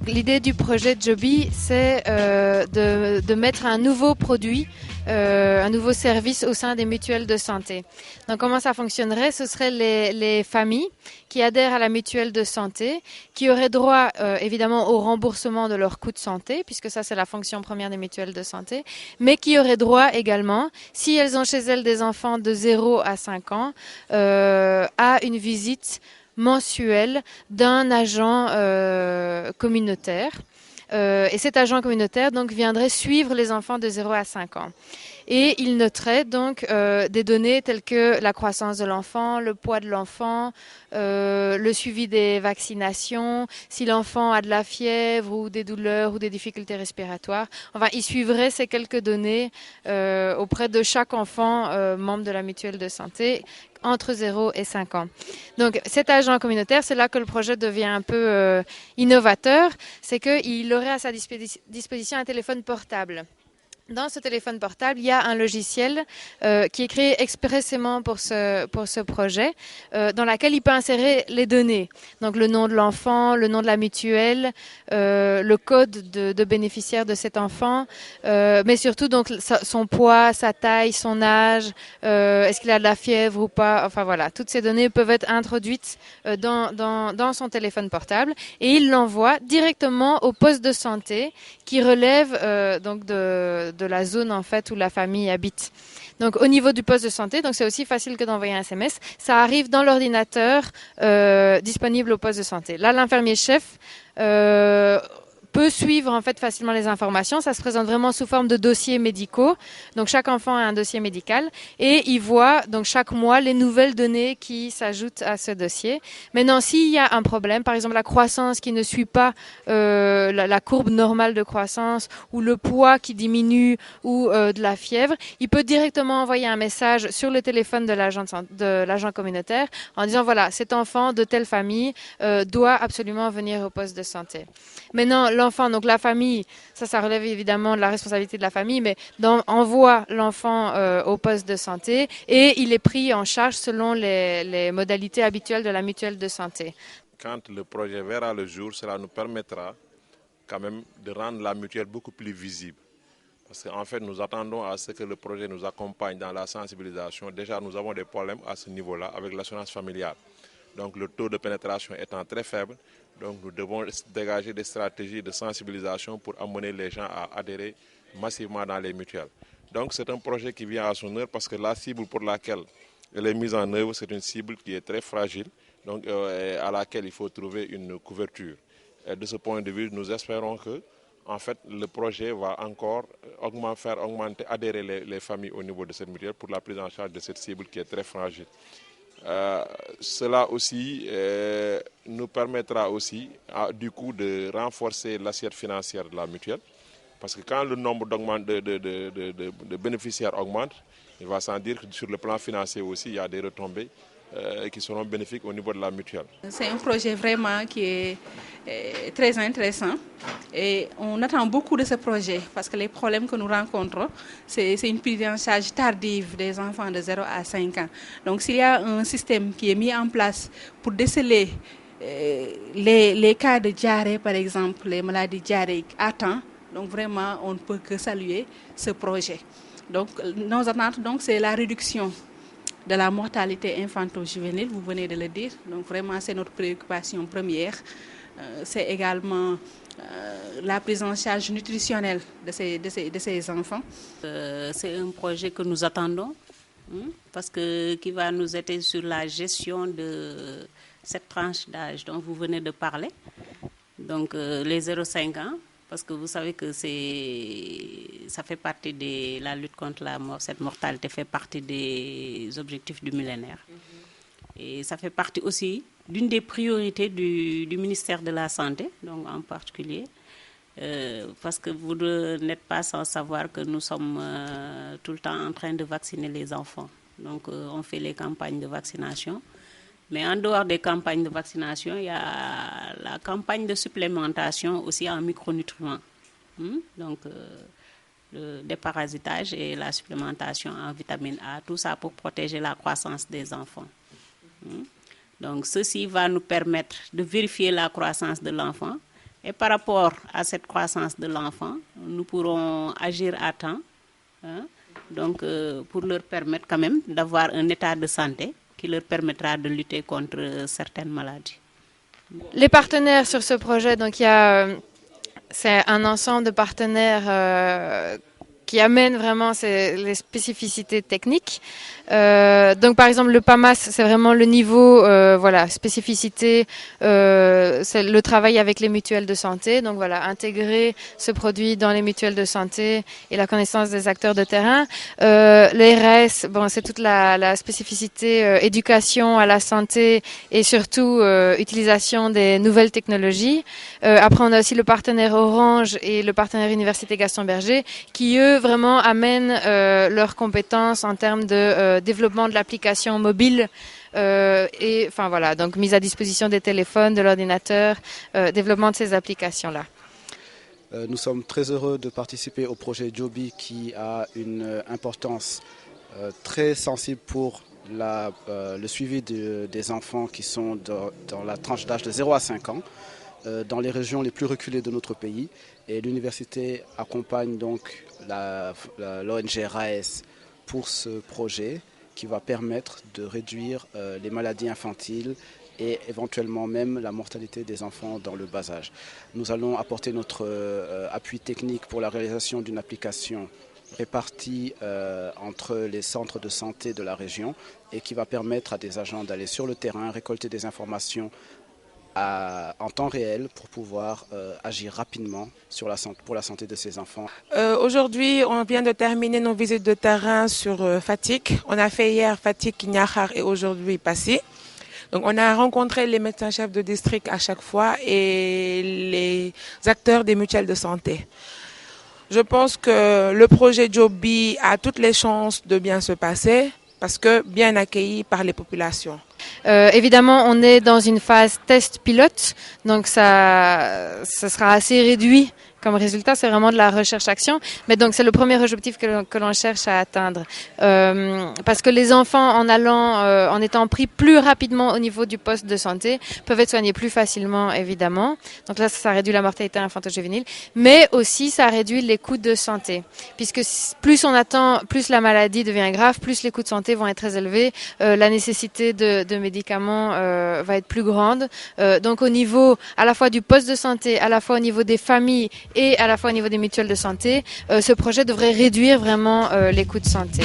L'idée du projet Joby, c'est de mettre un nouveau produit, un nouveau service au sein des mutuelles de santé. Donc comment ça fonctionnerait? Ce seraient les familles qui adhèrent à la mutuelle de santé, qui auraient droit évidemment au remboursement de leurs coûts de santé, puisque ça c'est la fonction première des mutuelles de santé, mais qui auraient droit également, si elles ont chez elles des enfants de 0 à 5 ans, à une visite mensuel d'un agent communautaire. Et cet agent communautaire donc viendrait suivre les enfants de 0 à 5 ans. Et il noterait donc des données telles que la croissance de l'enfant, le poids de l'enfant, le suivi des vaccinations, si l'enfant a de la fièvre ou des douleurs ou des difficultés respiratoires. Enfin, il suivrait ces quelques données auprès de chaque enfant membre de la mutuelle de santé entre 0 et 5 ans. Donc cet agent communautaire, c'est là que le projet devient un peu innovateur, c'est qu'il aurait à sa disposition un téléphone portable. Dans ce téléphone portable, il y a un logiciel qui est créé expressément pour ce projet, dans lequel il peut insérer les données. Donc le nom de l'enfant, le nom de la mutuelle, le code de bénéficiaire de cet enfant, mais surtout donc son poids, sa taille, son âge, est-ce qu'il a de la fièvre ou pas. Enfin voilà, toutes ces données peuvent être introduites dans son téléphone portable et il l'envoie directement au poste de santé qui relève donc de la zone en fait où la famille habite. Donc au niveau du poste de santé, donc c'est aussi facile que d'envoyer un SMS. Ça arrive dans l'ordinateur disponible au poste de santé. Là, l'infirmier chef peut suivre en fait facilement les informations. Ça se présente vraiment sous forme de dossiers médicaux. Donc chaque enfant a un dossier médical et il voit donc chaque mois les nouvelles données qui s'ajoutent à ce dossier. Maintenant, s'il y a un problème, par exemple la croissance qui ne suit pas la courbe normale de croissance ou le poids qui diminue ou de la fièvre, il peut directement envoyer un message sur le téléphone de l'agent communautaire en disant voilà, cet enfant de telle famille doit absolument venir au poste de santé. Maintenant, l'enfant, donc la famille, ça relève évidemment de la responsabilité de la famille, mais envoie l'enfant au poste de santé et il est pris en charge selon les modalités habituelles de la mutuelle de santé. Quand le projet verra le jour, cela nous permettra quand même de rendre la mutuelle beaucoup plus visible. Parce qu'en fait, nous attendons à ce que le projet nous accompagne dans la sensibilisation. Déjà, nous avons des problèmes à ce niveau-là avec l'assurance familiale. Donc le taux de pénétration étant très faible, donc nous devons dégager des stratégies de sensibilisation pour amener les gens à adhérer massivement dans les mutuelles. Donc c'est un projet qui vient à son heure parce que la cible pour laquelle elle est mise en œuvre, c'est une cible qui est très fragile, donc à laquelle il faut trouver une couverture. Et de ce point de vue, nous espérons que en fait, le projet va encore faire augmenter, adhérer les familles au niveau de cette mutuelle pour la prise en charge de cette cible qui est très fragile. Cela aussi nous permettra aussi du coup de renforcer l'assiette financière de la mutuelle parce que quand le nombre de bénéficiaires augmente, il va sans dire que sur le plan financier aussi il y a des retombées qui seront bénéfiques au niveau de la mutuelle. C'est un projet vraiment qui est très intéressant et on attend beaucoup de ce projet parce que les problèmes que nous rencontrons, c'est une prise en charge tardive des enfants de 0 à 5 ans. Donc s'il y a un système qui est mis en place pour déceler les cas de diarrhée, par exemple, les maladies diarrhéiques à temps, donc vraiment on ne peut que saluer ce projet. Donc nos attentes, c'est la réduction de la mortalité infanto-juvénile, vous venez de le dire. Donc vraiment, c'est notre préoccupation première. C'est également la prise en charge nutritionnelle de ces enfants. C'est un projet que nous attendons parce que qui va nous aider sur la gestion de cette tranche d'âge dont vous venez de parler. Donc les 0,5 ans. Parce que vous savez que ça fait partie de la lutte contre la mort. Cette mortalité fait partie des objectifs du millénaire. Et ça fait partie aussi d'une des priorités du ministère de la Santé, donc en particulier. Parce que vous n'êtes pas sans savoir que nous sommes tout le temps en train de vacciner les enfants. Donc on fait les campagnes de vaccination. Mais en dehors des campagnes de vaccination, il y a la campagne de supplémentation aussi en micronutriments. Donc, le déparasitage et la supplémentation en vitamine A, tout ça pour protéger la croissance des enfants. Donc, ceci va nous permettre de vérifier la croissance de l'enfant, Et par rapport à cette croissance de l'enfant, nous pourrons agir à temps, hein, donc pour leur permettre quand même d'avoir un état de santé qui leur permettra de lutter contre certaines maladies. Les partenaires sur ce projet, donc c'est un ensemble de partenaires qui amènent vraiment les spécificités techniques. Donc par exemple le PAMAS, c'est vraiment le niveau voilà, spécificité, c'est le travail avec les mutuelles de santé, donc voilà, intégrer ce produit dans les mutuelles de santé et la connaissance des acteurs de terrain. Les RS, bon, c'est toute la spécificité éducation à la santé et surtout utilisation des nouvelles technologies. Après on a aussi le partenaire Orange et le partenaire Université Gaston Berger qui eux vraiment amènent leurs compétences en termes de développement de l'application mobile et enfin voilà, donc mise à disposition des téléphones, de l'ordinateur, développement de ces applications-là. Nous sommes très heureux de participer au projet Joby qui a une importance très sensible pour le suivi des enfants qui sont dans la tranche d'âge de 0 à 5 ans dans les régions les plus reculées de notre pays. Et l'université accompagne donc l'ONG RAES pour ce projet qui va permettre de réduire les maladies infantiles et éventuellement même la mortalité des enfants dans le bas âge. Nous allons apporter notre appui technique pour la réalisation d'une application répartie entre les centres de santé de la région et qui va permettre à des agents d'aller sur le terrain, récolter des informations en temps réel pour pouvoir agir rapidement pour la santé de ces enfants. Aujourd'hui, on vient de terminer nos visites de terrain sur Fatick. On a fait hier Fatick, Niakhar et aujourd'hui Passy. Donc on a rencontré les médecins-chefs de district à chaque fois et les acteurs des mutuelles de santé. Je pense que le projet Joby a toutes les chances de bien se passer parce que bien accueilli par les populations. Évidemment, on est dans une phase test pilote, donc ça sera assez réduit comme résultat, c'est vraiment de la recherche-action. Mais donc, c'est le premier objectif que l'on cherche à atteindre. Parce que les enfants, en étant pris plus rapidement au niveau du poste de santé, peuvent être soignés plus facilement, évidemment. Donc là, ça réduit la mortalité infanto-juvénile. Mais aussi, ça réduit les coûts de santé. Puisque plus on attend, plus la maladie devient grave, plus les coûts de santé vont être très élevés. La nécessité de médicaments va être plus grande. Donc, au niveau à la fois du poste de santé, à la fois au niveau des familles, et à la fois au niveau des mutuelles de santé, ce projet devrait réduire vraiment les coûts de santé.